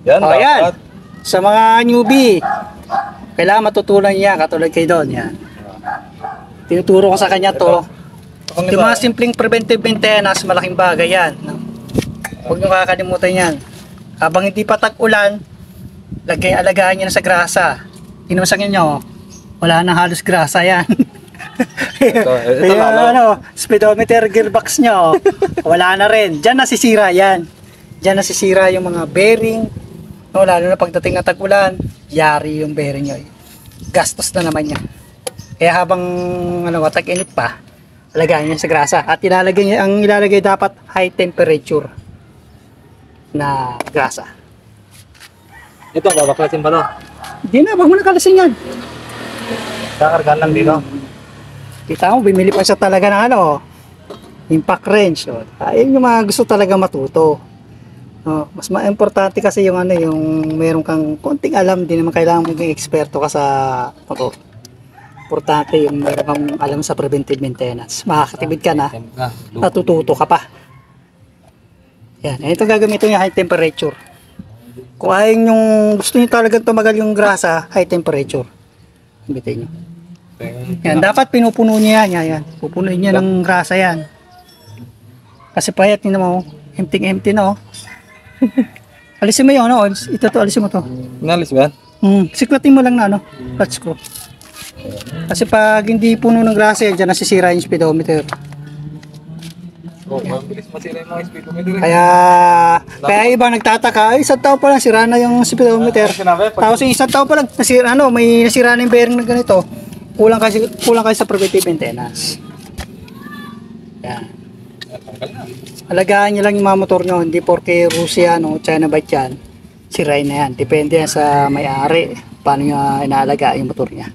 Yan, O, yan. dapat. Sa mga newbie, kailangan matutunan niya, katulad kayo doon. Yan. Tinuturo ko sa kanya to. Yung mga simpleng preventive maintenance, malaking bagay yan. Huwag nyo kakalimutan yan. Habang hindi pa tag-ulan, alagaan nyo na sa grasa. Tinusangin nyo, wala na halos grasa yan. Ito Yung, lalo. speedometer gearbox nyo, wala na rin. Diyan nasisira yan. Diyan nasisira yung mga bearing. No, lalo na pagdating ng tag-ulan, yari yung bearing nyo. Gastos na naman yan. Kaya habang tag-init pa, alagaan nyo sa grasa. At ang ilalagay dapat high temperature na grasa. Ito, babaklasin pa no? Hindi na, wag mo na kalasin yan. Kakargaan lang dito. Kita mo, bimili pa siya talaga ng impact wrench. Ayun yung mga gusto talaga matuto. Mas importante kasi yung yung meron kang konting alam, di naman kailangan maging eksperto ka sa motor. Importante yung meron kang alam sa preventive maintenance. Makakatibid ka na, natututo ka pa. Yan, ito gagamitin yung high temperature. Kung ayaw yung gusto niyo talagang tumagal yung grasa, high temperature. Gamitin niyo. Yan, dapat pinupuno niya yan. Pupunuin niya ng grasa yan. Kasi payat niyo mo, empty na alisin mo yun, ito to, alisin mo to. Inalis ba yan? Siklatin mo lang na clutch screw. Kasi pag hindi puno ng grasa yan, dyan nasisira yung speedometer. Mabilis masira yung mga speedometer. Kaya iba nagtataka, isang taon pa lang sira na yung speedometer. Tapos yung isang taon pa lang nasira, may nasira na yung bearing na ganito. Kulang kasi sa preventive maintenance. Yan. Alagaan nyo lang yung mga motor nyo, hindi porke Russia, China ba yan, sirain na yan. Depende yan sa may-ari, paano nyo inaalagaan yung motor niya.